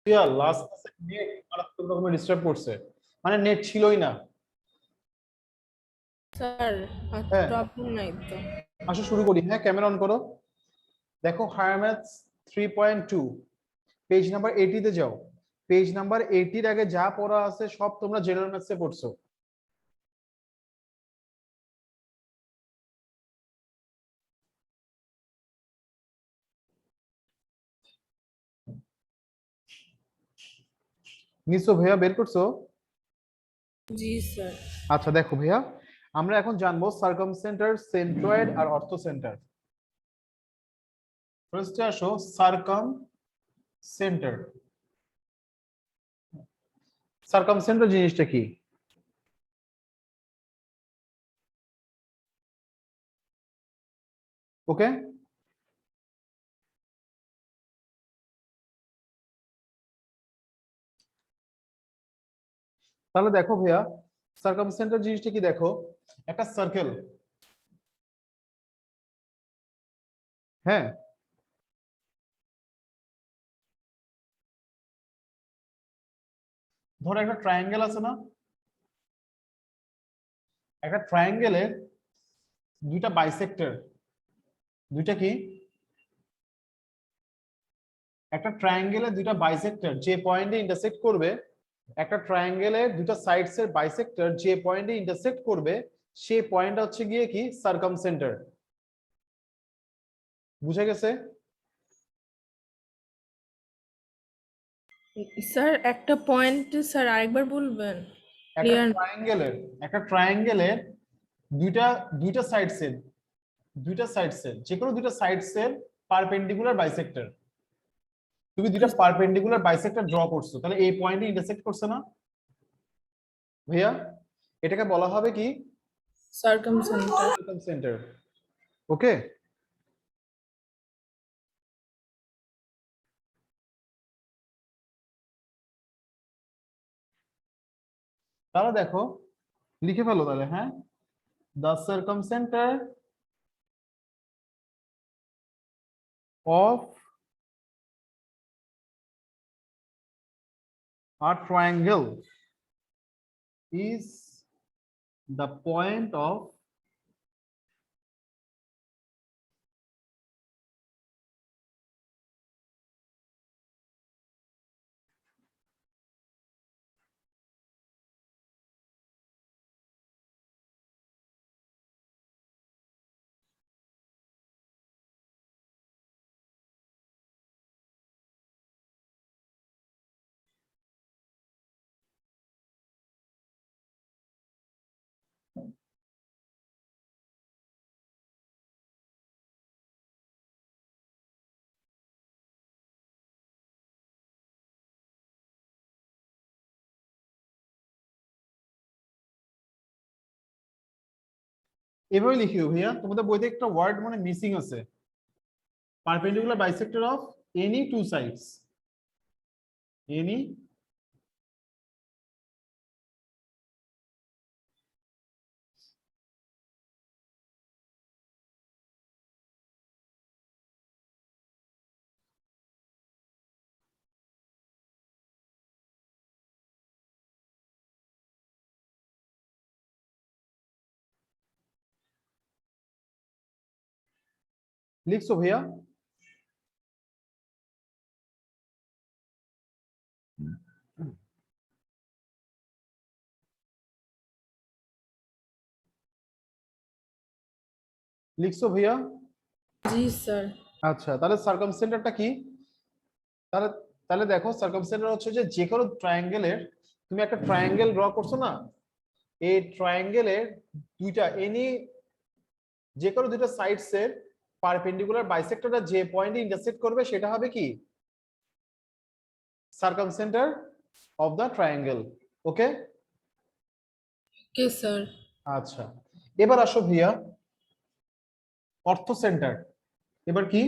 Last net মারাত্মক রকমের disturb করছে, মানে নেট ছিলই না। স্যার হ্যাঁ প্রবলেম নাই তো। আসো শুরু করি। হ্যাঁ ক্যামেরা অন করো। দেখো হায়ার ম্যাথস 3.2 পেজ নাম্বার 80 তে যাও। পেজ নাম্বার 80 এর আগে যা পড়া আছে সব তোমরা জেনারেল ম্যাথসে পড়ছো। নিশ্চয় ভাইয়া বের করছো? জি স্যার। আচ্ছা দেখো ভাইয়া, আমরা এখন জানবো সার্কামসেন্টার, সেন্ট্রয়েড আর অর্থোসেন্টার। ফার্স্টে আসো সার্কাম সেন্টার। সার্কামসেন্টার জিনিসটা কি? ওকে, তাহলে দেখো ভাইয়া, সার্কামসেন্টার জিনিসটা কি দেখো, একটা সার্কেল। হ্যাঁ ধরো একটা ট্রায়াঙ্গেল আছে না, একটা ট্রায়াঙ্গেলের দুইটা বাইসেক্টর, দুইটা কি, একটা ট্রায়াঙ্গেলের দুইটা বাইসেক্টর যে পয়েন্টে ইন্টারসেক্ট করবে, একটা ট্রায়াঙ্গেলের দুটো সাইডস এর বাইসেক্টর যে পয়েন্টে ইন্টারসেক্ট করবে, সেই পয়েন্টটা হচ্ছে গিয়ে কি সার্কামসেন্টার। বুঝে গেছে? স্যার একটা পয়েন্ট স্যার আরেকবার বলবেন, একটা ক্লিয়ার। ট্রায়াঙ্গেলের একটা ট্রায়াঙ্গেলের দুইটা দুইটা সাইডস এর দুইটা সাইডস এর যে কোনো দুইটা সাইডস এর পারপেন্ডিকুলার বাইসেক্টর। তুমি দুইটা পারপেন্ডিকুলার বাইসেক্টর ড্র করছো, তাহলে এই পয়েন্টে ইন্টারসেক্ট করছে না ভাইয়া? এটাকে বলা হবে কি সার্কামসেন্টার। সার্কামসেন্টার। ওকে, তাহলে দেখো লিখে ফেলো তাহলে। হ্যাঁ, the circumcenter of a triangle is the point of এভাবে লিখিও ভাইয়া। তোমাদের বইতে একটা ওয়ার্ড মানে মিসিং আছে, perpendicular bisector of any two sides. Any লিখছো ভাইয়া? লিখছো ভাইয়া? জি স্যার। আচ্ছা তাহলে সার্কামসেন্টারটা কি? তাহলে তাহলে দেখো সার্কামসেন্টার হচ্ছে যে যে কোনো ট্রায়াঙ্গেলের, তুমি একটা ট্রায়াঙ্গেল ড্র করছো না, এই ট্রায়াঙ্গেলের দুইটা এনি যে কোনো দুইটা সাইডস এর পারপেন্ডিকুলার বাইসেক্টরটা যে পয়েন্টে ইন্টারসেক্ট করবে সেটা হবে কি circumcentre of the triangle. Okay, okay sir. আচ্ছা এবার আসো ভাইয়া অর্থ সেন্টার। এবার কি?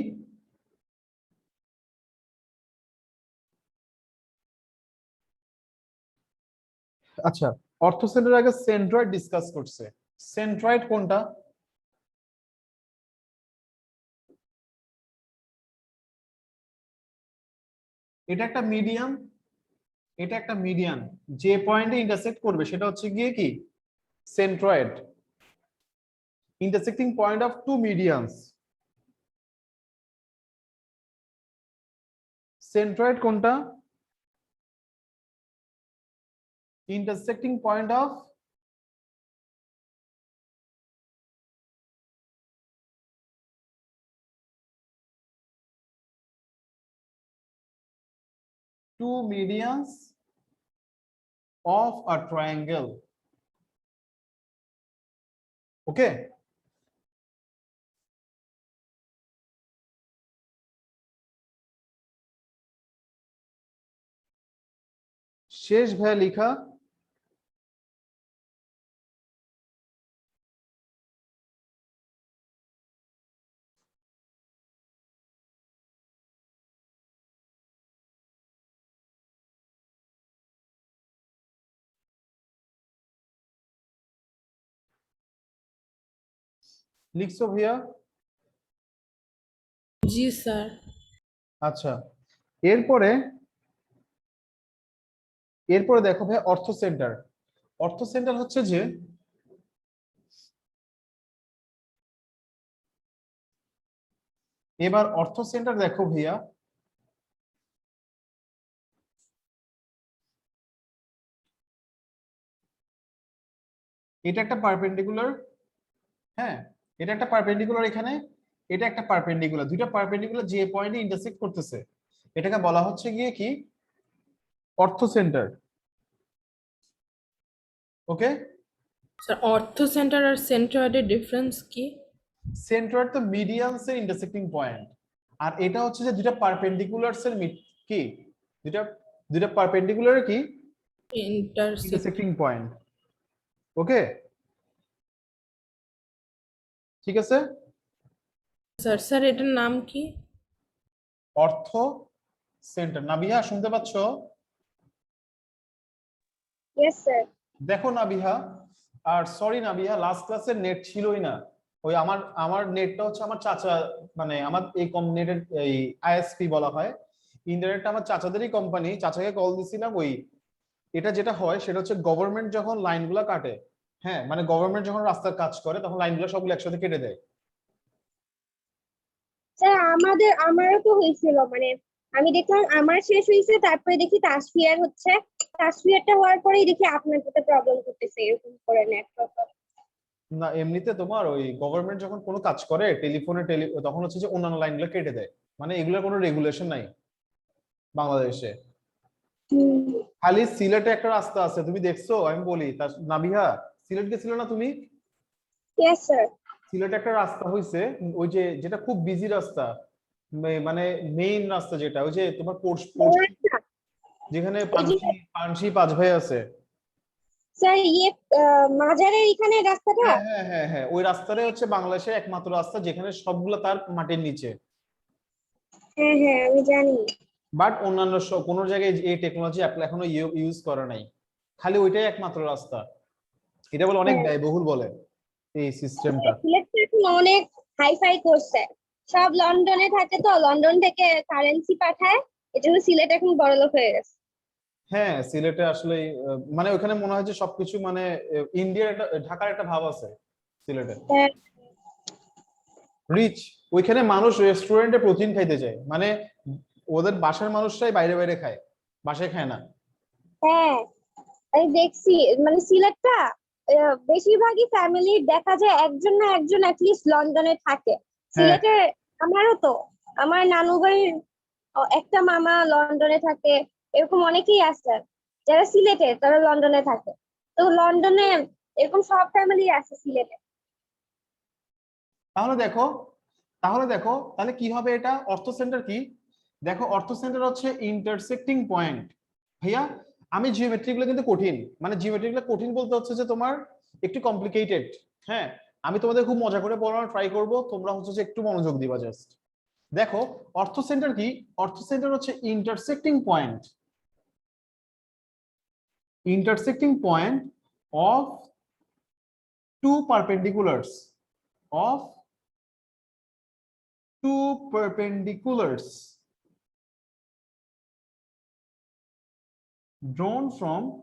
আচ্ছা অর্থ সেন্টার আগে সেন্ট্রয়েড ডিসকাস করছে। সেন্ট্রয়েড কোনটা? এটা একটা মিডিয়ান, এটা একটা মিডিয়ান, যে পয়েন্টে ইন্টারসেক্ট করবে সেটা হচ্ছে গিয়ে কি centroid, intersecting point of two medians. Centroid কোনটা? Intersecting point of two medians of a triangle. Okay, শেষ ভাইয়া লিখা। লিখছো ভাইয়া? জি স্যার। আচ্ছা, এরপরে এরপরে দেখো ভাই অর্থ সেন্টার। অর্থ সেন্টার হচ্ছে যে এবার অর্থ সেন্টার দেখো ভাইয়া, এটা একটা পারপেন্ডিকুলার, হ্যাঁ এটা একটা পারপেন্ডিকুলার এখানে, এটা একটা পারপেন্ডিকুলার, দুইটা পারপেন্ডিকুলার যে পয়েন্টে ইন্টারসেক্ট করতেছে এটাকে বলা হচ্ছে গিয়ে কি অর্থ সেন্টার। ওকে, স্যার অর্থ সেন্টার আর সেন্ট্রয়েডের ডিফারেন্স কি? সেন্ট্রয়েড তো মিডিয়ানস এর ইন্টারসেক্টিং পয়েন্ট, আর এটা হচ্ছে যে দুইটা পারপেন্ডিকুলারস এর কি দুইটা দুইটা পারপেন্ডিকুলার কি ইন্টারসেক্ট। Intersecting point. ওকে, ঠিক আছে। স্যার স্যার এটার নাম কি? অর্থ সেন্টার। নাবিহা শুনতে পাচ্ছ? Yes, sir. দেখো নাবিহা, আর সরি নাবিহা, লাস্ট ক্লাসে নেট ছিলই না। ওই আমার আমার নেটটা হচ্ছে আমার চাচা, মানে আমার এই কম নেটের এই আইএসপি বলা হয়, ইন্টারনেটটা আমার চাচাদেরই কোম্পানি, চাচাকে কল দিছিলাম। ওই এটা যেটা হয় সেটা হচ্ছে গভর্নমেন্ট যখন লাইনগুলো কাটে, হ্যাঁ মানে গভর্নমেন্ট যখন রাস্তার কাজ করে তখন লাইনগুলো সবগুলো একসাথে কেটে দেয়। স্যার আমারও তো হয়েছিল, মানে আমি দেখলাম আমার শেষ হয়েছে, তারপরে দেখি তাসফিয়ার হচ্ছে, তাসফিয়ারটা হওয়ার পরেই দেখি আপনার সাথে প্রবলেম করতেছে এরকম করে নেটওয়ার্ক। না এমনিতে তোমার ওই গভর্নমেন্ট যখন কোনো কাজ করে টেলিফোনে তখন হচ্ছে যে অন্যান্য লাইনগুলো কেটে দেয়, মানে এগুলোর কোনো রেগুলেশন নাই বাংলাদেশে। খালি সিলেটে একটা রাস্তা আছে, তুমি দেখছো? আমি বলি তার নাবিহা, সিলেট গেছিল না তুমি? Yes sir. সিলেটে একটা রাস্তা হইছে, ওই যে যেটা খুব বিজি রাস্তা, মানে মেইন রাস্তা যেটা ওই যে তোমার যেখানে পানসি পানসি পাঁচ ভাই আছে। স্যার মাজারের এখানে রাস্তাটা। হ্যাঁ হ্যাঁ হ্যাঁ হ্যাঁ, ওই রাস্তাটাই হচ্ছে বাংলাদেশের একমাত্র রাস্তা যেখানে সবগুলো তার মাটির নিচে। হ্যাঁ হ্যাঁ আমি জানি। বাট অন্যান্য কোনো জায়গায় এই টেকনোলজি এখনো ইউজ করা নাই, খালি ওইটাই একমাত্র রাস্তা। এটা বলে অনেক হ্যাঁ, ব্যয়বহুল বলে এই সিস্টেমটা। সিলেটটা এখন অনেক হাইফাই করছে, সব লন্ডনে থাকে তো লন্ডন থেকে কারেন্সি পাঠায়, এজন্য সিলেট এখন বড়লোক হয়ে গেছে। হ্যাঁ সিলেটে আসলে মানে ওখানে মনে হয় যে সবকিছু মানে ইন্ডিয়ার একটা ঢাকার একটা ভাব আছে সিলেটে, হ্যাঁ রিচ। ওইখানে মানুষ রেস্টুরেন্টে প্রতিদিন খাইতে যায়, মানে ওদের বাসার মানুষরাই বাইরে বাইরে খায়, বাসায় খায় না। হ্যাঁ আমি দেখছি, মানে সিলেটটা বেশিরভাগই ফ্যামিলি দেখা যায় একজন না একজন অ্যাটলিস্ট লন্ডনে থাকে হ্যাঁ সিলেটে। আমারও তো, আমার নানু বাড়ির একটা মামা লন্ডনে থাকে, এরকম অনেকেই আছে যারা সিলেটে তারা লন্ডনে থাকে। তো লন্ডনে এরকম সব ফ্যামিলি আছে সিলেটে। তাহলে দেখো, তাহলে কি হবে এটা অর্থ সেন্টার কি? দেখো অর্থ সেন্টার হচ্ছে ইন্টারসেক্টিং পয়েন্ট। ভাইয়া আমি জিওমেট্রি গুলো কিন্তু কঠিন, মানে জিওমেট্রি গুলো কঠিন বলতে হচ্ছে যে তোমার একটু কমপ্লিকেটেড। হ্যাঁ আমি তোমাদের খুব মজা করে পড়ানোর ট্রাই করব, তোমরা হচ্ছে যে একটু মনোযোগ দিবা জাস্ট। দেখো অর্থ সেন্টার কি? অর্থ সেন্টার হচ্ছে intersecting point, intersecting point of two perpendiculars, of two perpendiculars drawn from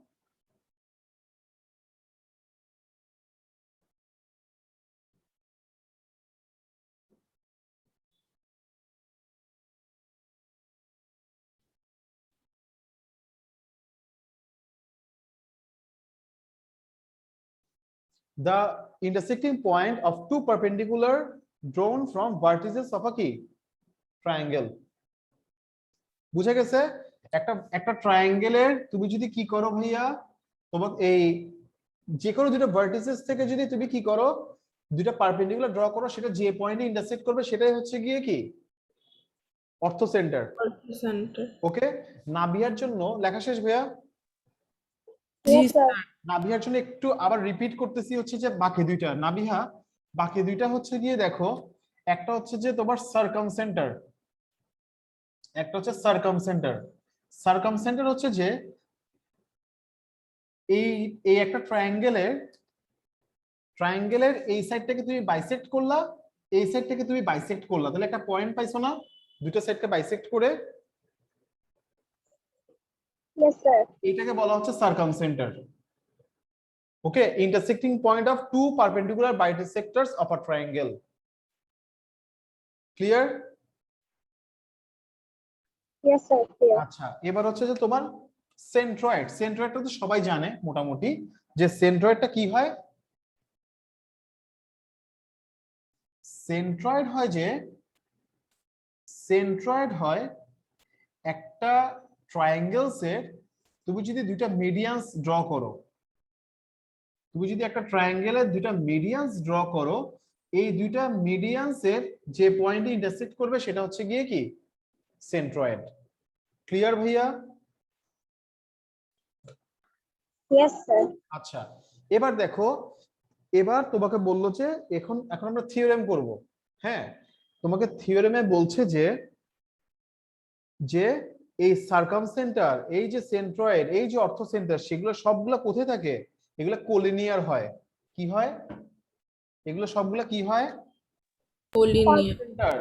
the intersecting point of two perpendicular drawn from vertices of a কি triangle বুঝা গেছে একটা একটা ট্রায়াঙ্গেলের তুমি যদি কি করো ভাইয়া তোমার এই যে কোনো দুটো ভার্টিসেস থেকে যদি তুমি কি করো দুটো পারপেন্ডিকুলার ড্র করো সেটা যে পয়েন্টে ইন্টারসেক্ট করবে সেটাই হচ্ছে গিয়ে কি অর্থ সেন্টার অর্থ সেন্টার। ওকে নাভিয়ার জন্য লেখা শেষ ভাইয়া জি Yes, sir. নাভিয়ার জন্য একটু আবার রিপিট করতেছি হচ্ছে যে বাকি দুইটা নাভিয়া বাকি দুইটা হচ্ছে গিয়ে দেখো একটা হচ্ছে যে তোমার সার্কামসেন্টার একটা হচ্ছে সার্কামসেন্টার সার্কামসেন্টার হচ্ছে যে এই এই একটা ট্রায়াঙ্গেলের এই সাইডটাকে তুমি বাইসেক্ট করলা এই সাইডটাকে তুমি বাইসেক্ট করলা তাহলে একটা পয়েন্ট পাইছো না দুটো সাইডকে বাইসেক্ট করে Yes, sir. এটাকে বলা হচ্ছে circumcentre okay intersecting point of two perpendicular bisectors of a triangle clear Yes, sir. Clear. আচ্ছা এবার হচ্ছে যে তোমার সেন্ট্রয়েডটা তো সবাই জানে মোটামুটি যে সেন্ট্রয়েডটা কি হয় সেন্ট্রয়েড হয় একটা ট্রায়াঙ্গেলসের তুমি যদি দুইটা মিডিয়ানস ড্র করো তুমি যদি একটা ট্রায়াঙ্গেলের দুইটা মিডিয়ানস ড্র করো এই দুইটা মিডিয়ানসের যে পয়েন্টে ইন্টারসেক্ট করবে সেটা হচ্ছে গিয়ে কি সেন্ট্রয়েড ক্লিয়ার ভাইয়া Yes, sir. আচ্ছা এবার দেখো এবার তোমাকে বললো যে এখন এখন আমরা থিওরেম করব হ্যাঁ তোমাকে থিওরেমে বলছে যে যে এই সার্কামসেন্টার এই যে সেন্ট্রয়েড এই যে অর্থ সেন্টার সেগুলো সবগুলো কোথায় থাকে এগুলো কোলিনিয়ার হয় কি হয় এগুলো সবগুলো কি হয় কোলিনিয়ার। সেন্টার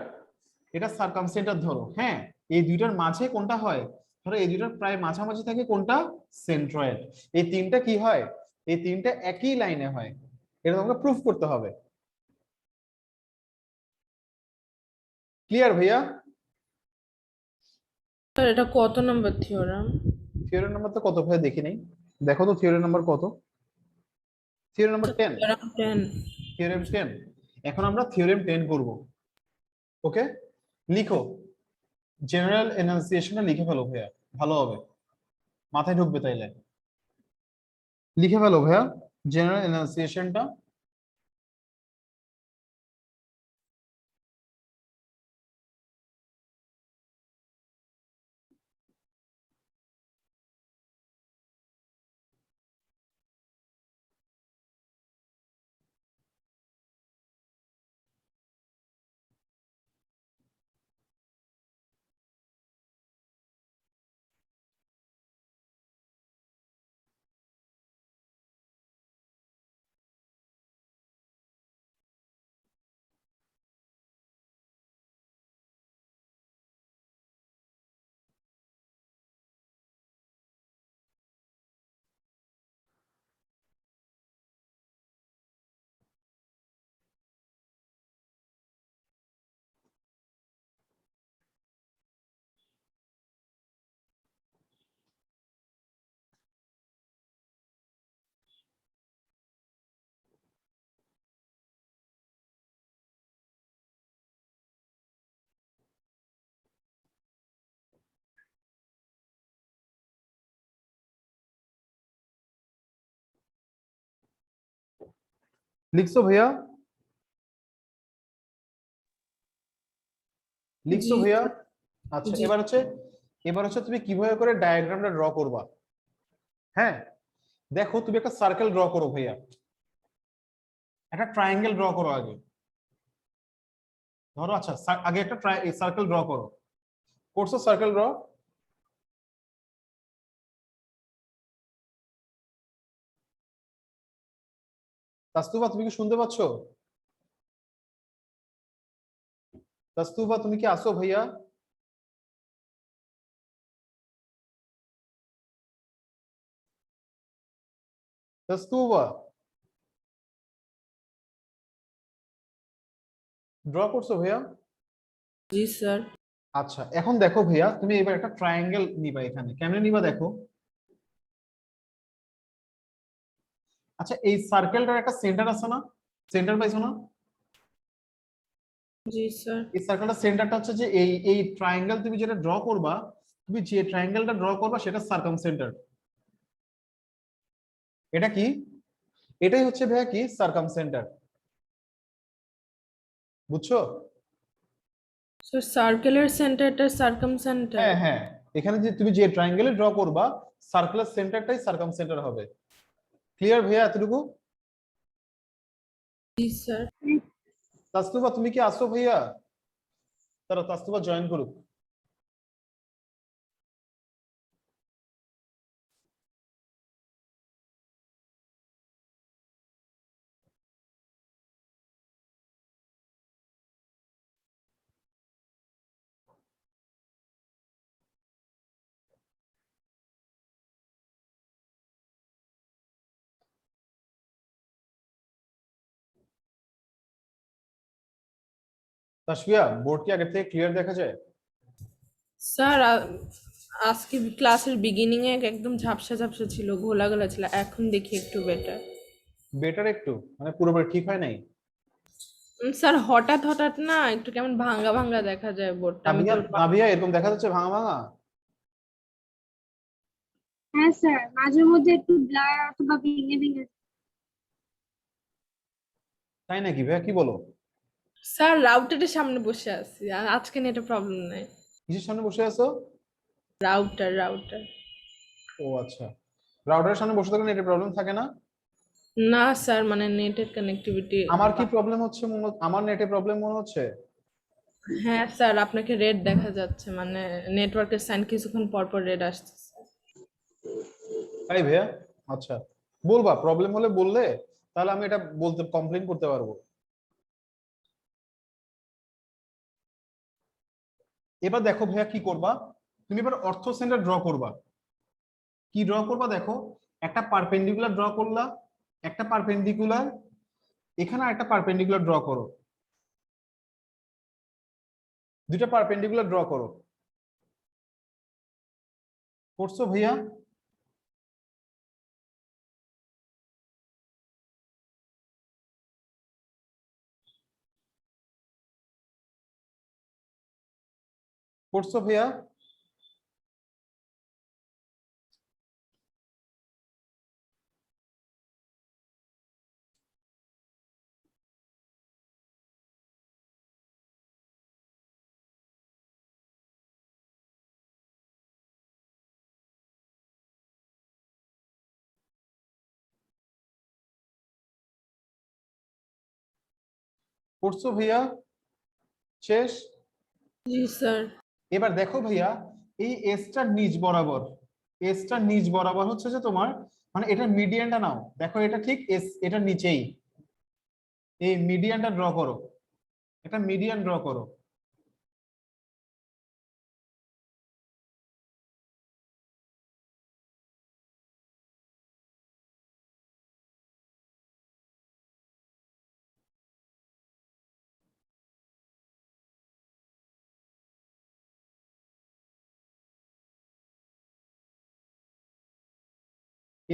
এটা সার্কামসেন্টার ধরো হ্যাঁ এই দুইটার মাঝে কোনটা হয় ধরো এই দুইটার প্রায় মাঝামাঝি থাকে কোনটা সেন্ট্রয়েড এই তিনটা কি হয় এই তিনটা একই লাইনে হয় এটা তোমাকে প্রুফ করতে হবে ক্লিয়ার ভাইয়া স্যার এটা কত নম্বর থিওরাম? থিওরি নাম্বার তো কত ভাইয়া দেখি নেই দেখো তো থিওরি নাম্বার কত থিওরি নাম্বার 10 থিওরাম 10। থিওরেম 10 এখন আমরা থিওরেম 10 করব ওকে লিখো জেনারেল এনাউন্সিয়েশনে লিখে ফেলো ভাইয়া ভালো হবে মাথায় ঢুকবে তাইলে লিখে ফেলো ভাইয়া জেনারেল এনাউন্সিয়েশনটা লিখছো ভাইয়া লিখছো জি ভাইয়া স্যার। আচ্ছা জি। এবার হচ্ছে তুমি কিভাবে করে ডায়াগ্রামটা ড্র করবা হ্যাঁ দেখো তুমি একটা সার্কেল ড্র করো ভাইয়া একটা ট্রায়াঙ্গেল ড্র করো আগে ধরো আচ্ছা আগে একটা সার্কেল ড্র করো করছো সার্কেল ড্র তাস্তুবা তুমি কি শুনতে পাচ্ছো তাস্তুবা তুমি কি আসো ভাইয়া তাসতুবা ড্র করছো ভাইয়া? জি স্যার। আচ্ছা এখন দেখো ভাইয়া, তুমি এবার একটা ট্রায়াঙ্গেল নিবা। এখানে কেমনে নিবা দেখো। আচ্ছা এই সার্কেলটার একটা সেন্টার আছে না? সেন্টার পাইছো না? জি স্যার। এই সার্কেলটার সেন্টারটা হচ্ছে যে এই এই ট্রায়াঙ্গেল তুমি যেটা ড্র করবা, তুমি যে ট্রায়াঙ্গেলটা ড্র করবা সেটা সার্কামসেন্টার। এটা কি? এটাই হচ্ছে ভাইয়া কি সার্কামসেন্টার। বুঝছো? স্যার সার্কেলের সেন্টারটা সার্কাম সেন্টার। হ্যাঁ হ্যাঁ, এখানে যে তুমি যে ট্রায়াঙ্গেলে ড্র করবা সার্কুলার সেন্টারটাই সার্কামসেন্টার হবে। ক্লিয়ার ভাইয়া এতটুকু? জি স্যার। তাসতুবা তুমি কি আসো ভাইয়া? তারা তাসতুবা জয়েন করুক। তাসফিয়া বোর্ড কি আগে থেকে ক্লিয়ার দেখা যায়? স্যার আজকে ক্লাসের বিগিনিং এ একদম ঝাপসা ঝাপসা ছিল, ঘোলা ঘোলা ছিল, এখন দেখি একটু বেটার। বেটার একটু, মানে পুরোপুরি ঠিক হয় নাই? স্যার হঠাৎ হঠাৎ না একটু কেমন ভাঙ্গা ভাঙ্গা দেখা যায় বোর্ডটা, আমি তো নাভিয়া নাভিয়া এরকম দেখা যাচ্ছে ভাঙা ভাঙা? হ্যাঁ স্যার, মাঝে মধ্যে একটু ব্লার অথবা ভেঙে ভেঙে। তাই নাকি ভাইয়া, কি বলো? স্যার রাউটারের সামনে বসে আছি, আর আজকে নেটে প্রবলেম নাই। কিসের সামনে বসে আছো? Router router. ও আচ্ছা, রাউটারের সামনে বসে থাকলে নেটের প্রবলেম থাকে না? না স্যার, মানে নেটের কানেক্টিভিটি। আমার কি প্রবলেম হচ্ছে আমার নেটে প্রবলেম মনে হচ্ছে? হ্যাঁ স্যার, আপনাকে রেড দেখা যাচ্ছে, মানে নেটওয়ার্কের সাইন কিছুক্ষণ পর পর রেড আসতেছে। তাই ভাইয়া? আচ্ছা, বলবা প্রবলেম হলে বললে, তাহলে আমি এটা বলতে কমপ্লেইন করতে পারবো। এবার দেখো ভাইয়া কি করবা, তুমি এবার অর্থ সেন্টার ড্র করবা। কি ড্র করবা দেখো, একটা পারপেন্ডিকুলার ড্র করলা, একটা পারপেন্ডিকুলার, এখানে একটা পারপেন্ডিকুলার ড্র করো, দুইটা পারপেন্ডিকুলার ড্র করো। করছো ভাইয়া? করছো ভাইয়া? করছো ভাইয়া? শেষ? জি স্যার। এবার দেখো ভাইয়া, এই এসটার নিচ বরাবর, এসটার নিচ বরাবর হচ্ছে যে তোমার, মানে এটা মিডিয়ানটা নাও, দেখো এটা ঠিক এস এটা নিচেই, এই মিডিয়ানটা ড্র করো, এটা মিডিয়ান ড্র করো।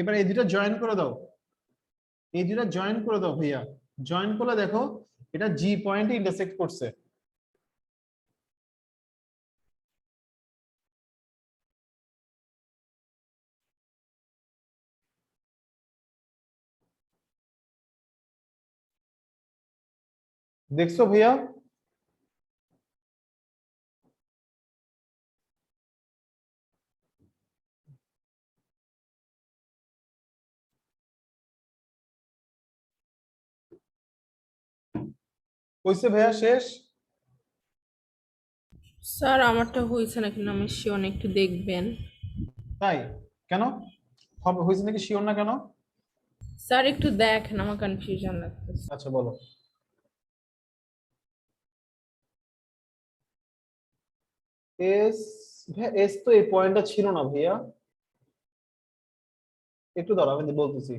এবার এই দুটা জয়েন করে দাও, এই দুটা জয়েন করে দাও ভাইয়া। জয়েন করলে দেখো এটা জি পয়েন্টে ইন্টারসেক্ট করছে। দেখছো ভাইয়া? হইছে ভাইয়া? শেষ? স্যার আমারটা হয়েছে না কিন্তু আমি শিওর, একটু দেখবেন। তাই? কেন হবে হয়েছে নাকি শিওর না কেন? স্যার একটু দেখেন, আমার কনফিউশন লাগতেছে। আচ্ছা বলো। এস, ভাইয়া এস তো এই পয়েন্টটা ছিল না ভাইয়া, একটু দাঁড়াও আমি বলতেছি।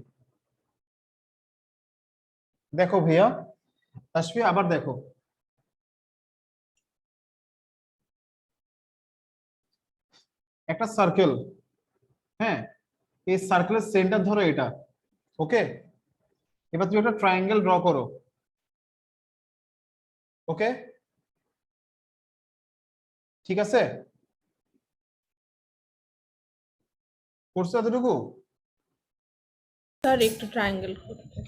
দেখো ভাইয়া তাসফি আবার দেখো, একটা সার্কেল, হ্যাঁ, এই সার্কেলের সেন্টার ধরো এটা, ওকে। এবার তুমি একটা ট্রায়াঙ্গেল ড্র করো, ওকে, ঠিক আছে, করছো এতটুকু? স্যার একটু ট্রায়াঙ্গেল করতে।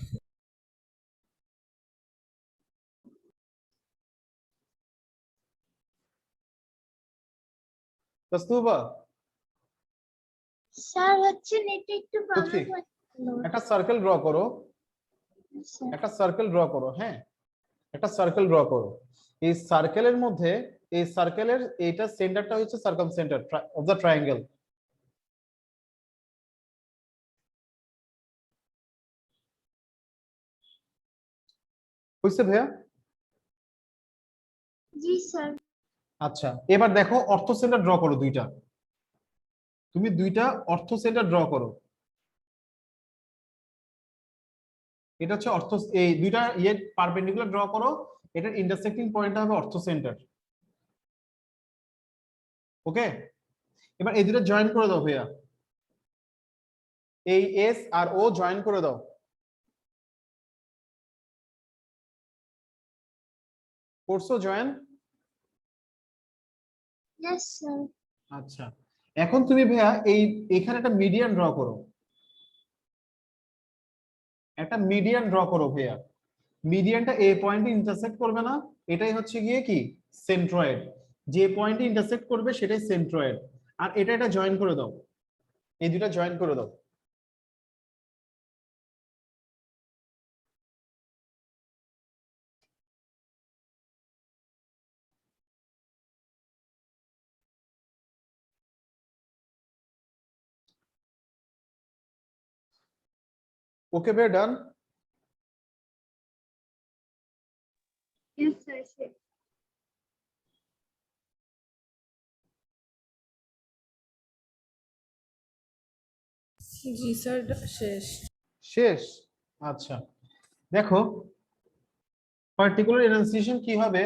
কস্তুরবা, স্যার হচ্ছে নেটে একটু পৃথ্বী, প্রবলেম হচ্ছে। একটা সার্কেল ড্র করো, একটা সার্কেল ড্র করো, হ্যাঁ, একটা সার্কেল ড্র করো। এই সার্কেলের মধ্যে, এই সার্কেলের এইটা সেন্টারটা হচ্ছে circum centre of the triangle. বুঝছে ভাইয়া? জি স্যার। আচ্ছা, এবার দেখো অর্থ সেন্টার ড্র করো দুইটা, তুমি দুইটা অর্থ সেন্টার ড্র করো। এটা হচ্ছে অর্থ, এই দুইটা ইয়ে পারপেন্ডিকুলার ড্র করো, এটার ইন্টারসেক্টিং পয়েন্টটা হবে অর্থ সেন্টার, ওকে। এবার এই দুটো জয়েন করে দাও ভাইয়া, এই এস আর ও জয়েন করে দাও। করছো জয়েন? Yes sir. আচ্ছা, এখন তুমি ভাইয়া এই এখানে একটা মিডিয়ান ড্র করো, একটা মিডিয়ান ড্র করো ভাইয়া। মিডিয়ানটা এ পয়েন্টে ইন্টারসেক্ট করবে না, এটাই হচ্ছে গিয়ে কি সেন্ট্রয়েড, যে পয়েন্টে ইন্টারসেক্ট করবে সেটাই সেন্ট্রয়েড। আর এটা এটা জয়েন করে দাও, এই দুটা জয়েন করে দাও। ওকে ভাইয়া, ডান। Yes sir. জি স্যার, শেষ। শেষ? আচ্ছা, দেখো পার্টিকুলার এনান্সিয়েশন কি হবে।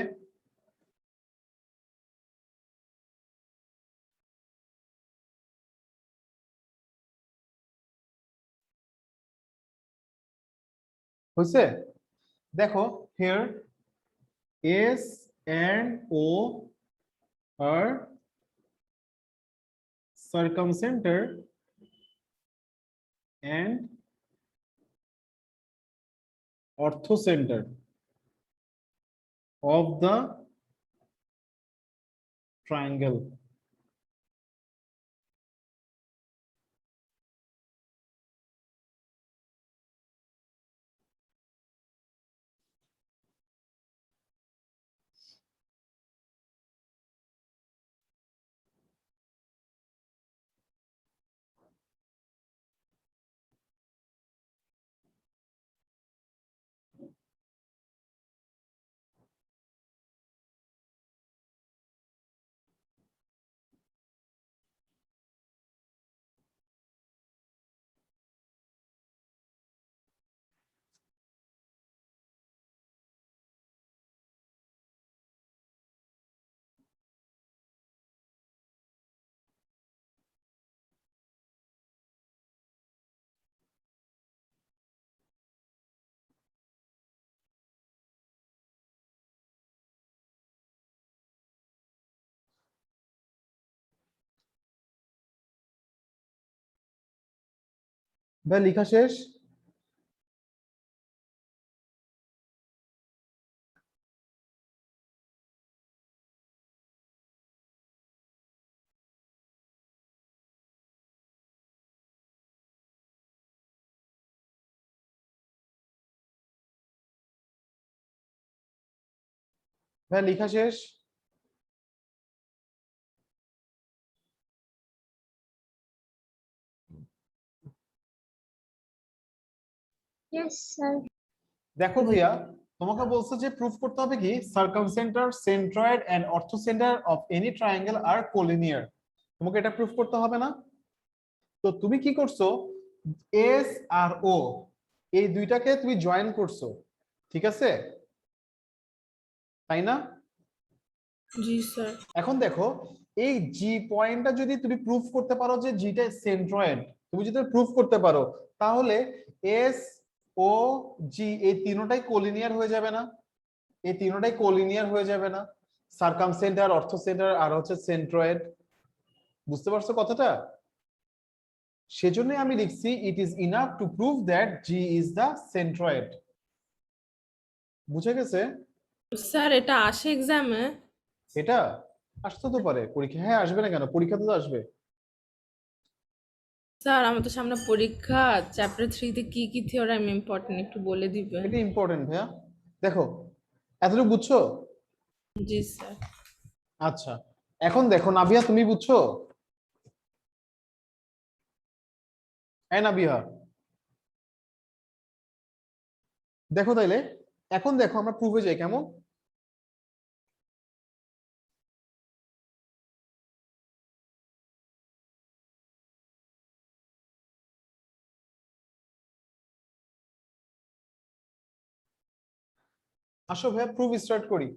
হয়েছে? দেখো here S and O are circumcenter and orthocenter of the triangle. ভাই লেখা শেষ? ভাই লেখা শেষ? Yes sir. দেখো ভাইয়া, তোমাকে বলছে যে প্রুফ করতে হবে কি circumcentre, centroid and orthocentre of any triangle আর কোলিনিয়ার। তোমাকে এটা প্রুফ করতে হবে না? তো তুমি কি করছো, এস আর ও এই দুইটাকে তুমি জয়েন করছো, ঠিক আছে, তাই না? জি স্যার। এখন দেখো, এই জি পয়েন্টটা যদি তুমি প্রুফ করতে পারো যে জিটা সেন্ট্রয়েড, তুমি যদি প্রুফ করতে পারো, তাহলে এস ও জি এই তিনটাই কোলিনিয়ার হয়ে যাবে না? এই তিনটাই কোলিনিয়ার হয়ে যাবে না? সার্কামসেন্টার, অর্থোসেন্টার আর হচ্ছে সেন্ট্রয়েড। বুঝতে পারছো কথাটা? সেজন্য আমি লিখছি it is enough to prove that G is the centroid. বুঝে গেছে? স্যার এটা আসে এক্সামে? এটা আসতে তো পারে পরীক্ষা, হ্যাঁ আসবে না কেন, পরীক্ষাতে তো আসবে। স্যার আমার তো সামনে পরীক্ষা, চ্যাপ্টার 3 কি কি থিওরেম ইম্পর্টেন্ট একটু বলে দিবেন? এটা ইম্পর্টেন্ট ভাইয়া। দেখো, এতটুকু বুঝছো? জি স্যার। আচ্ছা, এখন দেখো নাবিয়া, তুমি বুঝছো? হ্যাঁ নাবিয়া, দেখো তাইলে, এখন দেখো আমরা প্রুফে যাই কেমন। আসো ভাইয়া, প্রুফ স্টার্ট করি।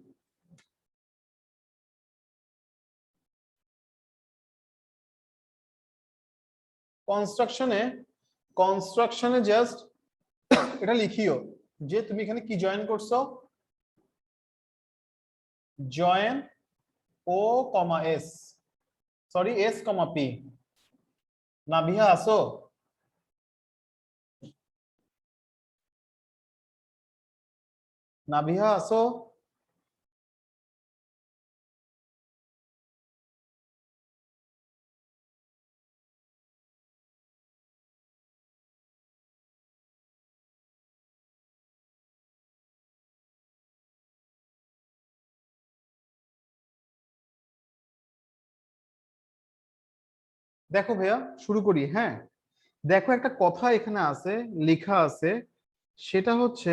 কনস্ট্রাকশনে, কনস্ট্রাকশনে জাস্ট এটা লিখিও যে তুমি এখানে কি জয়েন করছো, join O comma S, sorry S comma P. Nabiha আসো? নাবিহা আসো? দেখো ভাইয়া, শুরু করি, হ্যাঁ। দেখো একটা কথা এখানে আছে, লেখা আছে, সেটা হচ্ছে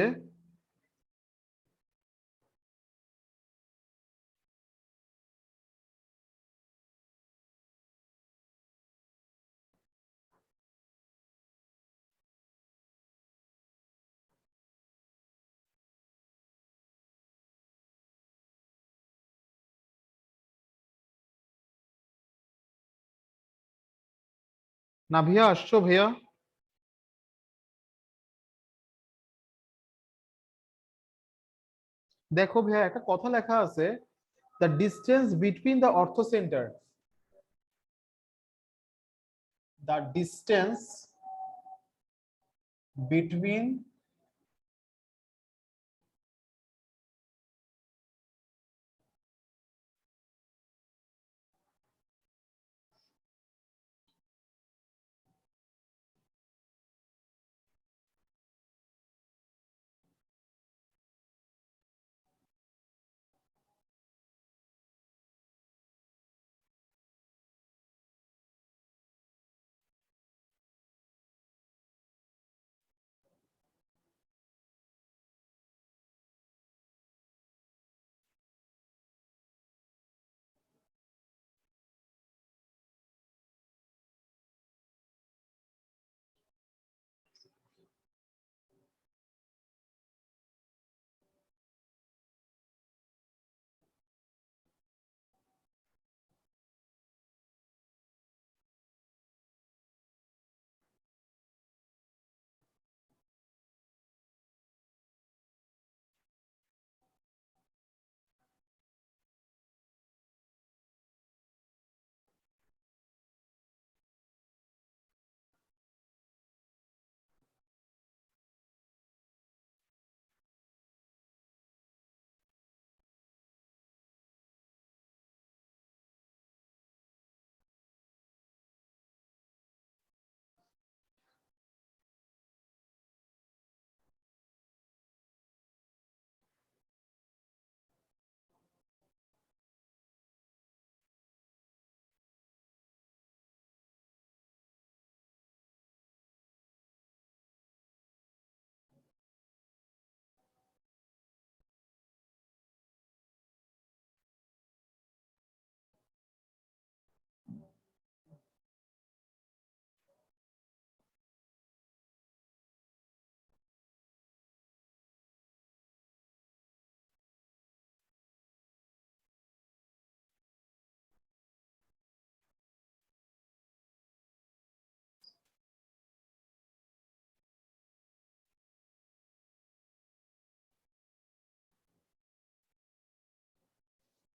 নাভিয়া আসছো ভাইয়া? দেখো ভাইয়া, একটা কথা লেখা আছে, দ্য ডিস্টেন্স বিটুইন দ্য অর্থ সেন্টার, দ্য ডিস্টেন্স বিটুইন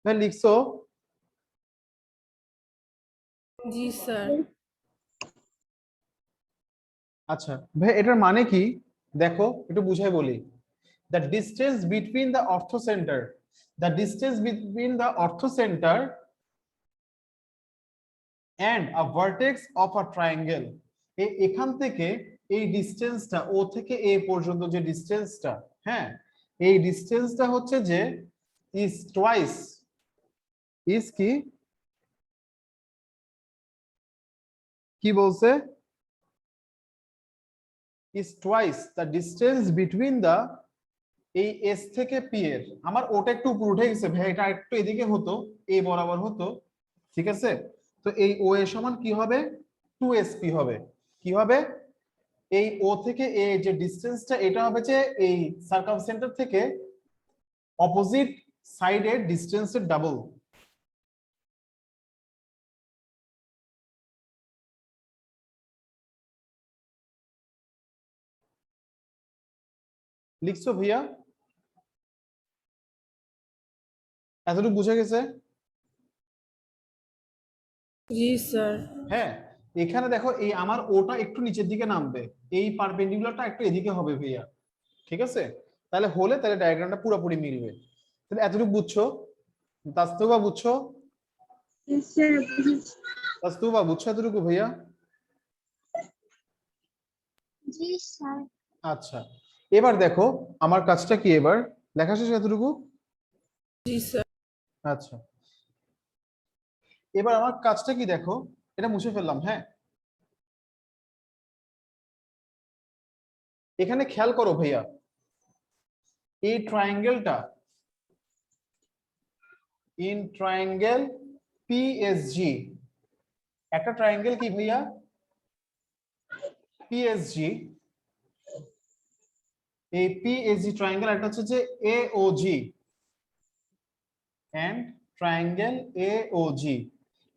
ভাই লিখছো? জি স্যার। আচ্ছা ভাই, এটার মানে কি দেখো, একটু বুঝাই বলি। দ্য ডিস্টেন্স বিটুইন দ্য অর্থ centre, the distance between the অর্থ centre and a vertex of a triangle, এখান থেকে এই ডিসটেন্সটা ও থেকে এ পর্যন্ত যে ডিসটেন্সটা, হ্যাঁ, এই ডিসটেন্সটা হচ্ছে যে is twice, is কি কি বলছে, is twice the distance between the, এই এস থেকে পি এর, আমার ওটা একটু উপরে উঠে গেছে ভাই, এটা একটু এদিকে হতো, এ বরাবর হতো, ঠিক আছে? তো এই ও এর সমান কি হবে, 2sp হবে। কি হবে, এই ও থেকে এ যে ডিসটেন্সটা, এটা হবে যে এই সার্কামসেন্টার থেকে অপোজিট সাইডের ডিসটেন্সের ডাবল। লিখছো ভাইয়া? এতটুকু বুঝে গেছে? জি স্যার। হ্যাঁ, এখানে দেখো এই আমার ওটা একটু নিচের দিকে নামবে, এই পারপেন্ডিকুলারটা একটু এদিকে হবে ভাইয়া, ঠিক আছে? তাহলে হলে তাহলে ডায়াগ্রামটা পুরোপুরি মিলবে। তাহলে এতটুকু বুঝছো? তাস্তবা বুঝছো? তাস্তবা বুঝছো এতটুকু ভাইয়া? জি স্যার। আচ্ছা, এবার দেখো আমার কাজটা কি, এবার লেখা শেষ এতটুকু? জি স্যার। আচ্ছা, এবার আমার কাজটা কি দেখো, এটা মুছে ফেললাম, হ্যাঁ। এখানে খেয়াল করো ভাইয়া, এই ট্রায়াঙ্গেলটা, ইন ট্রায়াঙ্গেল পিএসজি, একটা ট্রায়াঙ্গেল কি ভাইয়া, পিএসজি, এই পিএসজি ট্রায়াঙ্গেল একটা হচ্ছে যে এওজি এন্ড ট্রায়াঙ্গেল এওজি,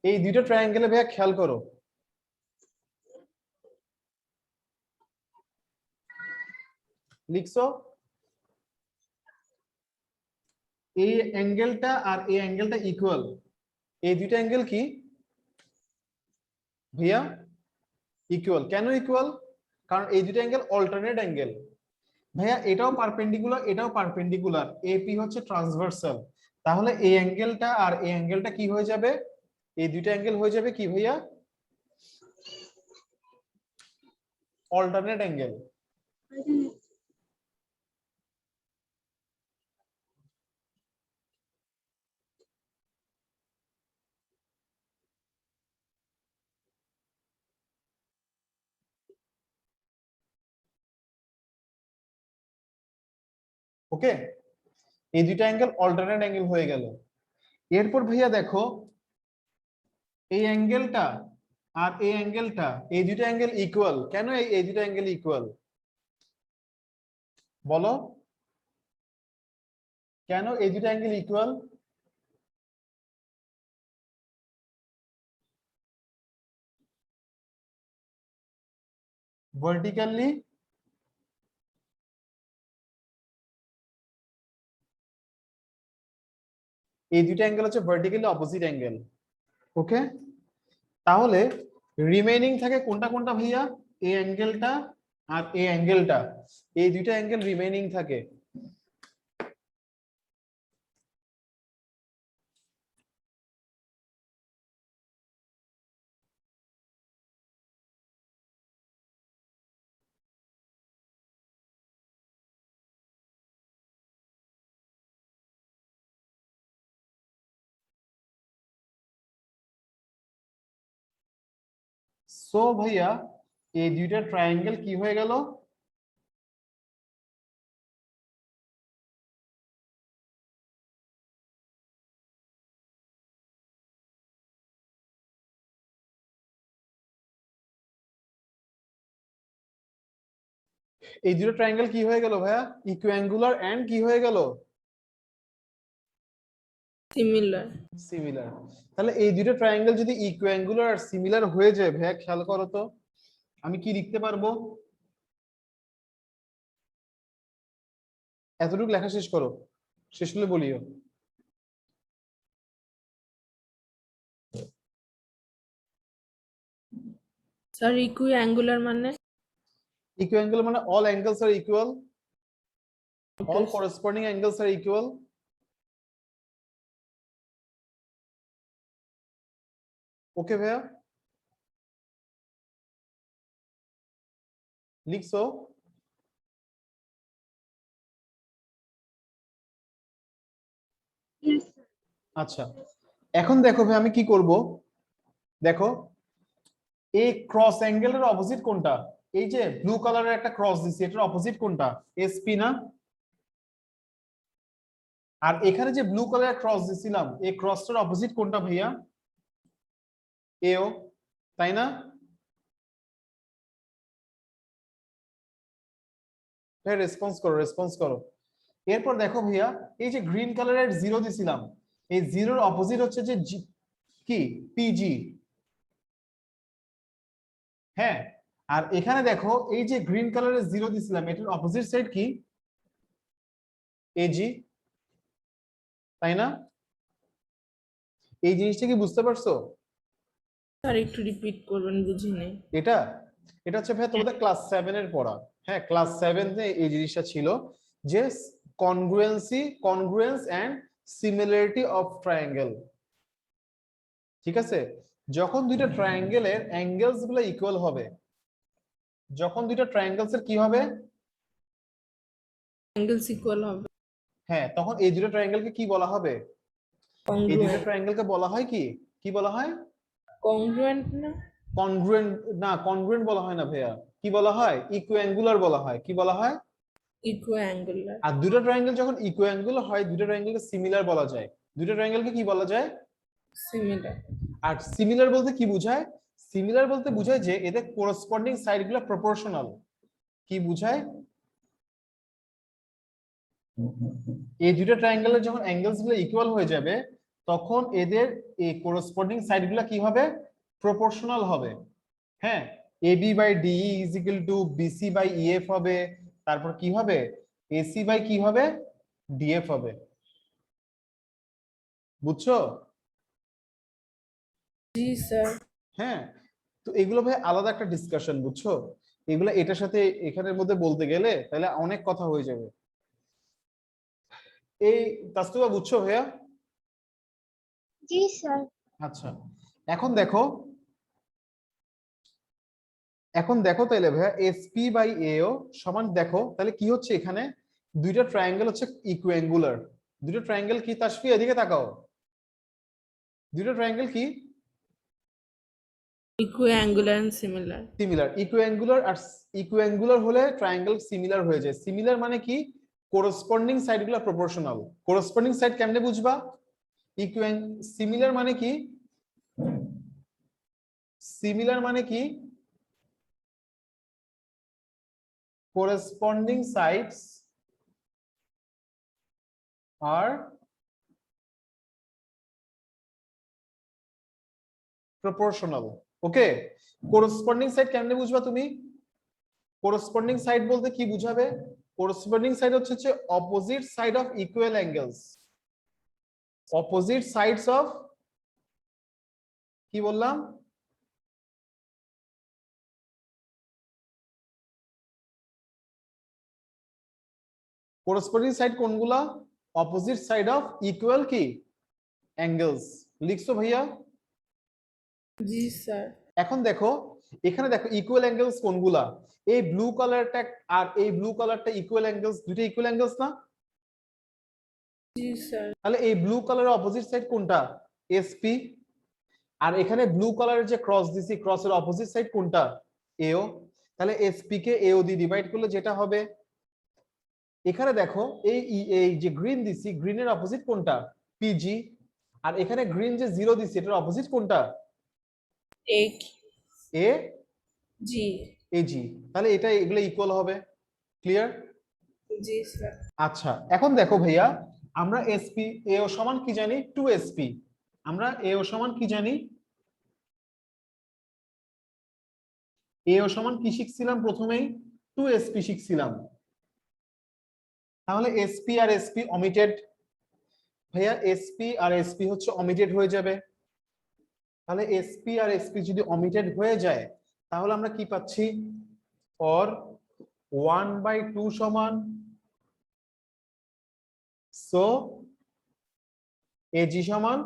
এই দুইটা ট্রায়াঙ্গেলে ভাইয়া খেয়াল করো, লিখছো এই অ্যাঙ্গেলটা আর এই অ্যাঙ্গেলটা ইকুয়াল, এই দুইটা অ্যাঙ্গেল কি ভাইয়া, ইকুয়াল। কেন ইকুয়াল? কারণ এই দুইটা অ্যাঙ্গেল অল্টারনেট অ্যাঙ্গেল ভাইয়া, এটাও পারপেন্ডিকুলার এটাও পারপেন্ডিকুলার, এপি হচ্ছে ট্রান্সভার্সাল, তাহলে এই অ্যাঙ্গেলটা আর এই অ্যাঙ্গেলটা কি হয়ে যাবে, এই দুইটা অ্যাঙ্গেল হয়ে যাবে কি ভাইয়া, অল্টারনেট অ্যাঙ্গেল। ওকে, এই দুইটা অ্যাঙ্গেল অল্টারনেট অ্যাঙ্গেল হয়ে গেল। এরপর ভাইয়া দেখো, এই অ্যাঙ্গেলটা আর এই অ্যাঙ্গেলটা, এই দুইটা অ্যাঙ্গেল ইকুয়াল, কেন এই দুইটা অ্যাঙ্গেল ইকুয়াল বলো, কেন এই দুইটা অ্যাঙ্গেল ইকুয়াল? ভার্টিক্যালি, এই দুইটা অ্যাঙ্গেল হচ্ছে ভার্টিক্যালি অপোজিট অ্যাঙ্গেল। ওকে, তাহলে রিমেইনিং থাকে কোনটা কোনটা ভাইয়া, এই অ্যাঙ্গেলটা আর এই অ্যাঙ্গেলটা, এই দুইটা অ্যাঙ্গেল রিমেইনিং থাকে। সো ভাইয়া, এই দুইটা ট্রায়াঙ্গেল কি হয়ে গেল, এই দুটো ট্রায়াঙ্গেল কি হয়ে গেল ভাইয়া, ইকুয়াঙ্গুলার এন্ড কি হয়ে গেল, সিমিলার। সিমিলার। তাহলে এই দুটো ট্রায়াঙ্গেল যদি ইকুয়াঙ্গুলার আর সিমিলার হয়ে যায় ভাইয়া, খেয়াল করো তো আমি কি লিখতে পারবো, এতটুকু লেখা শেষ করো, শেষ হলে বলিও। স্যার ইকুইঅ্যাঙ্গুলার মানে? ইকুইঅ্যাঙ্গুলার মানে all angles are equal, all Okay, corresponding angles are equal. ওকে ভাইয়া, লিখছো? Yes, sir. আচ্ছা, এখন দেখো ভাই আমি কি করব, দেখো এই ক্রস অ্যাঙ্গেলের অপোজিট কোনটা? এই যে ব্লু কালারের একটা ক্রস দিছি, এটার অপোজিট কোনটা? এসপি না? আর এখানে যে ব্লু কালারের ক্রস দিছিলাম, এই ক্রসটার অপোজিট কোনটা ভাইয়া? এও, তাই না? ভাই রেসপন্স করো, রেসপন্স করো। এরপর দেখো ভাইয়া, এই যে গ্রিন কালারের জিরো দিছিলাম, এই জিরোর অপোজিট হচ্ছে যে কি? পিজি। হ্যাঁ, আর এখানে দেখো এই যে গ্রিন কালারের জিরো দিছিলাম, এটার অপোজিট সাইড কি? এজি, তাই না? এই জিনিসটা কি বুঝতে পারছো? স্যার একটু রিপিট করবেন, বুঝিনি। এটা এটা হচ্ছে ভাই তোমাদের ক্লাস 7 এর পড়া। হ্যাঁ, ক্লাস 7 এ এই জিনিসটা ছিল যে congruence and similarity of triangle. ঠিক আছে, যখন দুইটা ট্রায়াঙ্গেলের অ্যাঙ্গেলস গুলো ইকুয়াল হবে, যখন দুইটা ট্রায়াঙ্গেলস এর কি হবে? অ্যাঙ্গেলস ইকুয়াল হবে। হ্যাঁ, তখন এই দুটো ট্রায়াঙ্গেলকে কি বলা হবে? এই দুটো কংগ্রুয়েন্ট। ট্রায়াঙ্গেলকে বলা হয় কি? কি বলা হয়? কংগ্রুয়েন্ট না? কনগ্রুয়েন্ট না, কনগ্রুয়েন্ট বলা হয় না ভাইয়া। কি বলা হয়? ইকুয়াঙ্গুলার বলা হয়। কি বলা হয়? ইকুইঅ্যাঙ্গুলার। আর দুটো ট্রায়াঙ্গেল যখন ইকুয়াঙ্গুলার হয়, দুটো ট্রায়াঙ্গেলকে সিমিলার বলা যায়। দুটো ট্রায়াঙ্গেলকে কি বলা যায়? সিমিলার। আর সিমিলার বলতে কি বোঝায়? সিমিলার বলতে বোঝায় যে এদের কোরসপন্ডিং সাইডগুলো প্রপোর্শনাল। কি বোঝায়? এই দুটো ট্রায়াঙ্গেলের যখন অ্যাঙ্গেলস গুলো ইকুয়াল হয়ে যাবে, তখন এদের এই কোরসপন্ডিং সাইডগুলো কি হবে? প্রপোর্শনাল হবে। হ্যাঁ, AB by DE is equal to BC by EF হবে, তারপর কি হবে? এসি বাই কি হবে? ডিএফ হবে। বুঝছো? জি স্যার। হ্যাঁ, তো এগুলো ভাই আলাদা একটা ডিসকাশন, বুঝছো? এগুলো এটার সাথে এখানের মধ্যে বলতে গেলে তাহলে অনেক কথা হয়ে যাবে। এই তাসতুবা বুঝছো ভাইয়া? জি স্যার। আচ্ছা, এখন দেখো, এখন দেখো তাইলে ভাইয়া এসপি বাই এও সমান, দেখো তাহলে কি হচ্ছে এখানে? দুইটা ট্রায়াঙ্গেল হচ্ছে ইকুয়াঙ্গুলার। দুটো ট্রায়াঙ্গেল কি তাসফি, এদিকে তাকাও। দুটো ট্রায়াঙ্গেল কি? ইকুইঅ্যাঙ্গুলার এন্ড সিমিলার। সিমিলার। ইকুয়াঙ্গুলার আর ইকুয়াঙ্গুলার হলে ট্রায়াঙ্গেল সিমিলার হয়ে যায়। সিমিলার মানে কি? কোরসপন্ডিং সাইডগুলো প্রপোর্শনাল। কোরসপন্ডিং সাইড কেমনে বুঝবা? সিমিলার মানে কি? সিমিলার মানে কি? corresponding sides are proportional. Okay, corresponding side কেমনে বুঝবা তুমি? corresponding side বলতে কি বুঝাবে? corresponding side হচ্ছে opposite side of equal angles, opposite sides of, কি বললাম? corresponding side কোনগুলা? opposite side of equal কি angles। লিখছো ভাইয়া? জি স্যার। এখন দেখো, এখানে দেখো ইকুয়াল অ্যাঙ্গেলস কোনগুলা? এই ব্লু কালারটা আর এই ব্লু কালারটা ইকুয়াল অ্যাঙ্গেলস, দুটো ইকুয়াল অ্যাঙ্গেলস না? জি স্যার। তাহলে এই ব্লু কালারের অপোজিট সাইড কোনটা? এসপি। আর এখানে ব্লু কালারের যে ক্রস দিছি, ক্রসের অপোজিট সাইড কোনটা? এও। তাহলে এসপি কে এও দিয়ে ডিভাইড করলে যেটা হবে, এখানে দেখো এই এই যে গ্রিন দিছি, গ্রিনের অপোজিট কোনটা? পিজি। আর এখানে গ্রিন যে জিরো দিছি, এটার অপোজিট কোনটা? এক। এ জি। এজি। তাহলে এটা এগুলো ইকুয়াল হবে। ক্লিয়ার? জি স্যার। আচ্ছা, এখন দেখো ভাইয়া, আমরা এসপি এও সমান কি জানি? 2sp। আমরা এও সমান কি জানি? এও সমান কি শিখছিলাম প্রথমেই? 2sp শিখছিলাম। তাহলে এসপি আর এসপি অমিটেড। ভাইয়া এসপি আর এসপি হচ্ছে অমিটেড হয়ে যাবে। তাহলে এসপি আর এসপি যদি অমিটেড হয়ে যায়, তাহলে আমরা কি পাচ্ছি, or 1/2 সমান, so AG সমান,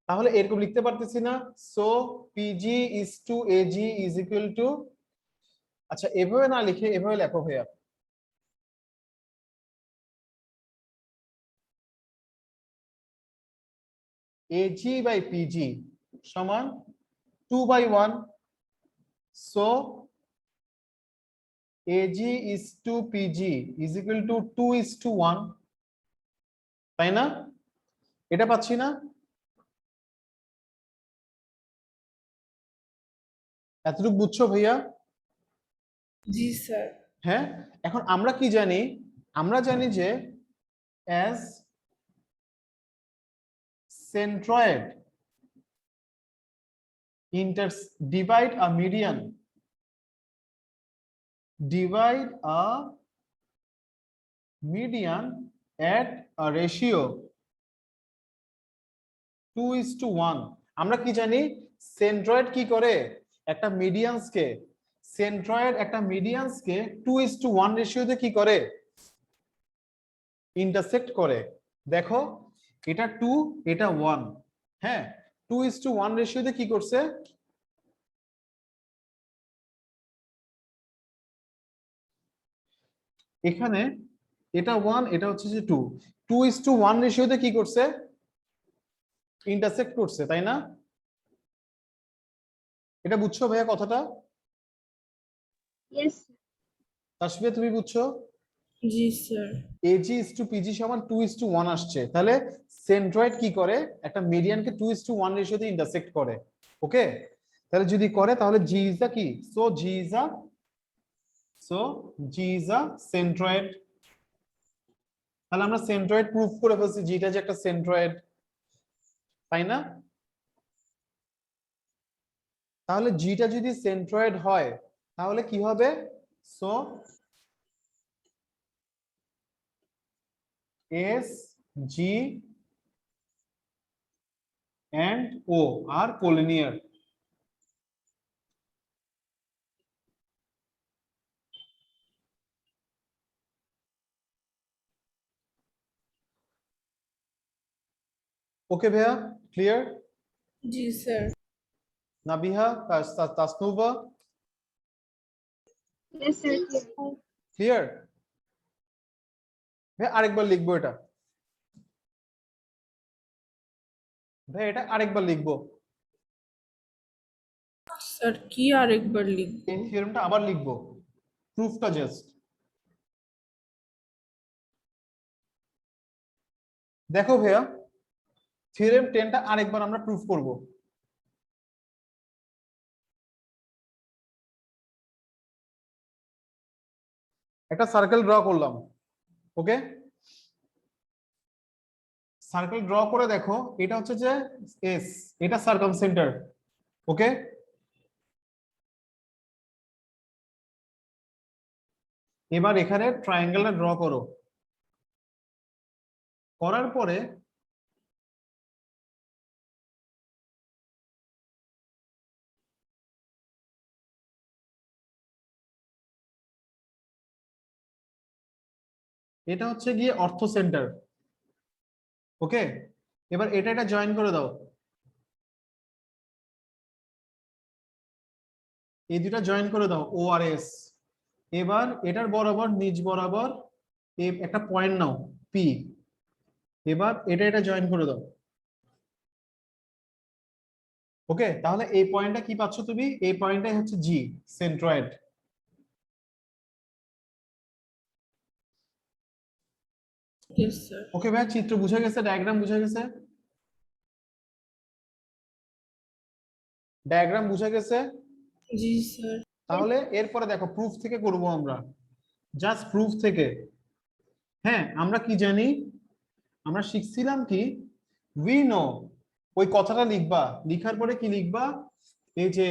তাহলে এরকম লিখতে পারতেছি না, so PG is to AG is equal to, আচ্ছা এভাবে না লিখে এভাবে লেখো ভাইয়া, AG by PG সমান 2/1, so AG is to PG is equal to 2:1, তাই না? এটা পাচ্ছি না? এতটুকু বুঝছো ভাইয়া? জি স্যার। হ্যাঁ, এখন আমরা কি জানি, আমরা জানি যে as centroid divide a median, at a ratio 2:1, আমরা কি জানি সেন্ট্রয়েড কি করে, একটা মিডিয়ানসকে, সেন্ট্রয়েড একটা মিডিয়ানসকে 2:1 রেশিওতে কি করে, ইন্টারসেক্ট করে। দেখো এটা 2 এটা 1, হ্যাঁ 2:1 রেশিওতে কি করছে, এখানে এটা 1 এটা হচ্ছে যে 2, 2:1 রেশিওতে কি করছে, ইন্টারসেক্ট করছে, তাই না? এটা বুঝছো ভাইয়া কথাটা? ইয়েস তাসফিয়া তুমি বুঝছো? জি sir. AG is to PG সমান 2:1 আসছে, তাহলে সেন্ট্রয়েড কি করে, একটা মিডিয়ানকে 2:1 রেশিওতে ইন্টারসেক্ট করে। ওকে, তাহলে যদি করে তাহলে G is the কি, so G is a centroid, তাহলে আমরা সেন্ট্রয়েড প্রুফ করে ফেলছি, জিটা যে একটা সেন্ট্রয়েড, তাই না? তাহলে জিটা যদি সেন্ট্রয়েড হয় তাহলে কি হবে, so S G and O are collinear. Okay ভাইয়া, ক্লিয়ার? জি sir. Nabiha, Tasnuva, yes sir clear? ভাই আরেকবার লিখবো এটা, ভাই এটা আরেকবার লিখবো, স্যার কি আরেকবার লিখব? এই থিওরেমটা আবার লিখবো, প্রুফটা জাস্ট দেখো ভাইয়া, থিওরেম 10টা আরেকবার আমরা প্রুফ করব। একটা সার্কেল ড্র করলাম, ওকে, সার্কেল ড্র করে দেখো এটা হচ্ছে যে এস, এটা সার্কামসেন্টার, ওকে, এবার এখানে ট্রায়াঙ্গেলটা ড্র করো, করার পরে এটা হচ্ছে গিয়ে অর্থ সেন্টার, ওকে, এবার এটা জয়েন করে দাও, এই দুটা জয়েন করে দাও ও আর এস, এবার এটার বরাবর নিচ বরাবর একটা পয়েন্ট নাও পি, এবার এটা জয়েন করে দাও, ওকে, তাহলে এই পয়েন্টটা কি পাচ্ছ তুমি, এই পয়েন্টটাই হচ্ছে G, centroid. Yes sir. Okay ভাই, চিত্র বুঝে গেছে, ডায়াগ্রাম বুঝে গেছে, ডায়াগ্রাম বুঝে গেছে? জি স্যার। তাহলে এরপরে দেখো প্রুফ থেকে করব আমরা, জাস্ট প্রুফ থেকে। হ্যাঁ আমরা কি জানি, আমরা শিখছিলাম কি, উই নো, ওই কথাটা লিখবা, লিখার পরে কি লিখবা, এই যে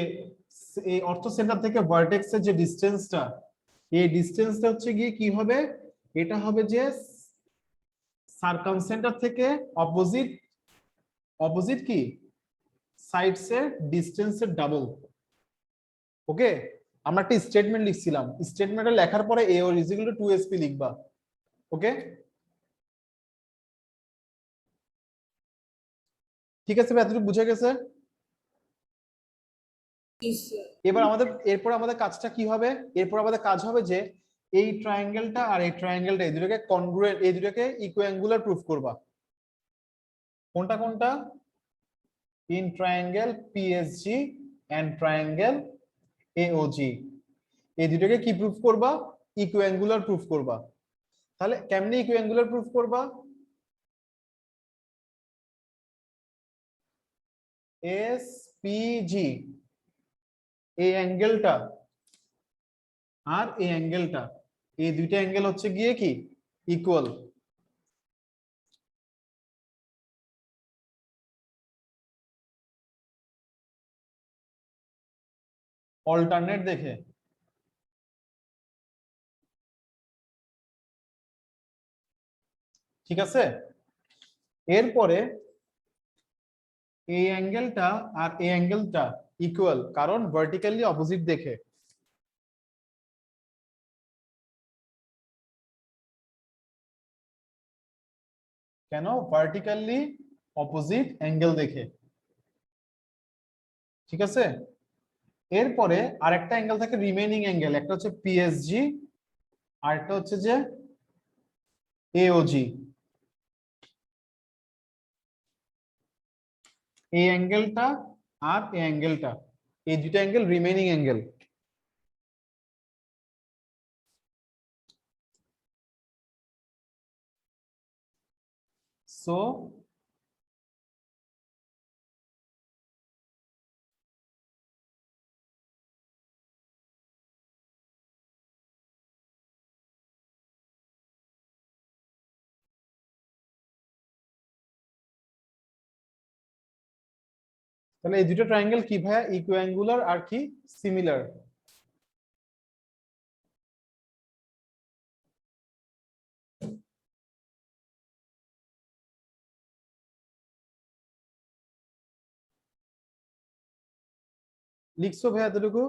এই অর্থ সেন্টার থেকে ভার্টেক্সের যে ডিসটেন্সটা, এই ডিসটেন্সটা হচ্ছে গিয়ে কি হবে, এটা হবে যে সার্কামসেন্টার থেকে অপোজিট কি, সাইডস এর ডিসটেন্সের ডাবল। ওকে, আমরা একটা স্টেটমেন্ট লিখছিলাম, স্টেটমেন্টে লেখার পরে a or is equal to 2sp লিখবা। ওকে, ঠিক আছে, এতটুকু বুঝে গেছে। এবার আমাদের এরপর আমাদের কাজটা কি হবে, এরপর আমাদের কাজ হবে যে এই ট্রায়াঙ্গেলটা আর এই ট্রায়াঙ্গেলটা, এই দুটোকে কনগ্রুয়েন্ট, এই দুটোকে ইকুয়াঙ্গুলার প্রুফ করবা। কোনটা কোনটা? In triangle PSG and triangle AOG, এই দুটোকে কি প্রুফ করবা? ইকুয়াঙ্গুলার প্রুফ করবা। তাহলে কেমনে ইকুয়াঙ্গুলার প্রুফ করবা? এসপিজি, এই অ্যাঙ্গেলটা আর এই অ্যাঙ্গেলটা, এই দুইটা অ্যাঙ্গেল হচ্ছে গিয়ে কি ইকুয়াল। অল্টারনেট দেখে। ঠিক আছে, এরপরে এই অ্যাঙ্গেলটা আর এই অ্যাঙ্গেলটা ইকুয়াল, কারণ ভার্টিক্যালি অপোজিট দেখে। কেন? ভার্টিক্যালি অপোজিট অ্যাঙ্গেল দেখে। ঠিক আছে, এরপরে আরেকটা অ্যাঙ্গেল থাকে রিমেইনিং অ্যাঙ্গেল, একটা হচ্ছে পিএসজি আর একটা হচ্ছে যে এওজি। এই অ্যাঙ্গেলটা আর এই অ্যাঙ্গেলটা, এই দুটো অ্যাঙ্গেল রিমেইনিং অ্যাঙ্গেল। সো তাহলে এই দুটো ট্রায়াঙ্গেল কি ভাইয়া? ইকুয়াঙ্গুলার আর কি সিমিলার। লিখছো ভাইয়া এতটুকু?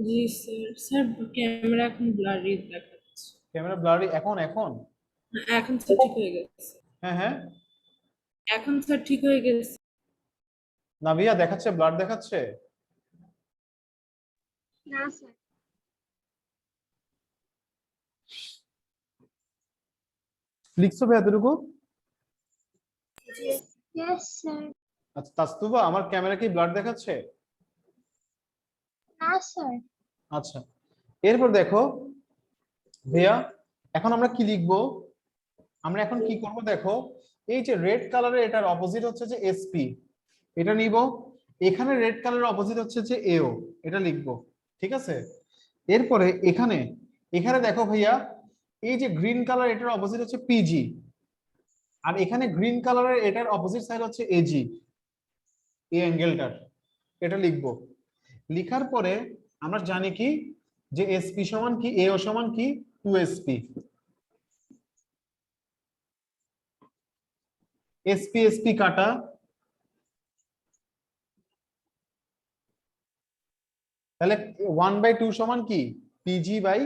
জি স্যার। স্যার ক্যামেরা এখন ব্লারি দেখাচ্ছে। ক্যামেরা ব্লারি এখন? এখন এখন স্যার ঠিক হয়ে গেছে। হ্যাঁ হ্যাঁ, এখন স্যার ঠিক হয়ে গেছে। না ভাইয়া দেখাচ্ছে, ব্লার দেখাচ্ছে। না স্যার। লিখছো ভাইয়া এতটুকু? Yes sir. আচ্ছা তাসতুবা, আমার ক্যামেরা কি ব্লার দেখাচ্ছে? না স্যার। আচ্ছা, এরপর দেখো ভাইয়া, এখন আমরা কি লিখবো? আমরা এখন কি করব দেখো, এই যে রেড কালারের এটার অপোজিট হচ্ছে যে এসপি, এটা নিব। এখানে রেড কালারের অপোজিট হচ্ছে যে এও, এটা লিখবো। ঠিক আছে, এরপরে এখানে এখানে দেখো ভাইয়া, এই যে গ্রিন কালার এটার অপোজিট হচ্ছে পিজি, আর এখানে গ্রিন কালারের এটার অপোজিট সাইড হচ্ছে এজি, এই অ্যাঙ্গেলটার, এটা লিখবো। লিখার পরে আমরা জানি কি যে এসপি সমান কি, এও সমান কি 2sp। এসপি এসপি কাটা, তাহলে 1/2 সমান কি পিজি বাই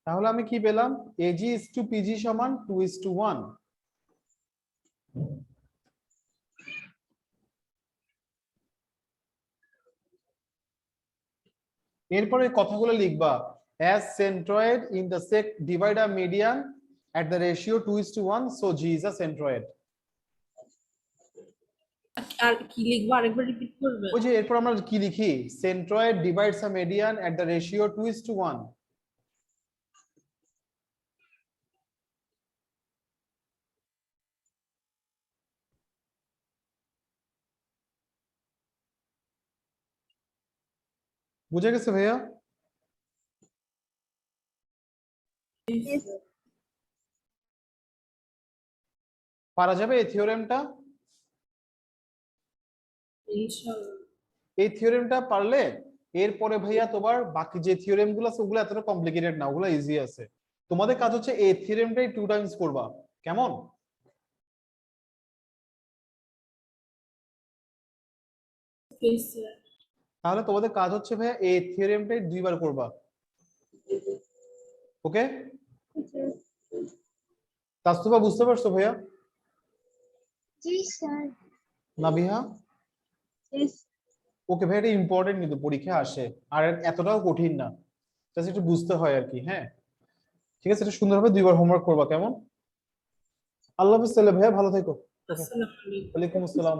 তাহলে আমি কি পেলাম? এজি ইজ টু পিজি সমান 2:1। এরপরে কথাগুলো লিখবা, as centroid intersect divide a median at the ratio 2:1, so G is a centroid। আর কি লিখবো আরেকবার রিপিট করবে? ওই যে এরপর আমরা কি লিখি, centroid divides a median at the ratio 2:1। বুঝে গেছে ভাইয়া? পারা যাবে এই থিওরেমটা? ইনশাআল্লাহ। এই থিওরেমটা পারলে এরপরে ভাইয়া তোমার বাকি যে থিওরেম গুলো আছে ওগুলো এতটা কমপ্লিকেটেড না, ওগুলো ইজি আছে। তোমাদের কাজ হচ্ছে এই থিওরেমটাই 2 টাইমস করবা, কেমন? Okay, sir. তাহলে তোমাদের কাজ হচ্ছে ভাইয়া এই থিওরেমটাই 2বার করবা, ওকে? তাসতুবা বুঝতে পারছো ভাইয়া? জি স্যার। নাবিহা? Yes. ওকে ভাই, এটা ইম্পর্টেন্ট কিন্তু পরীক্ষা আসে, আর এতটাও কঠিন না, জাস্ট একটু বুঝতে হয় আর কি। হ্যাঁ ঠিক আছে, এটা সুন্দরভাবে 2বার হোমওয়ার্ক করবা, কেমন? আল্লাহ হাফেজ তাহলে ভাইয়া, ভালো থেকো। ওকে, আসসালামু আলাইকুম। ওয়ালাইকুম আসসালাম।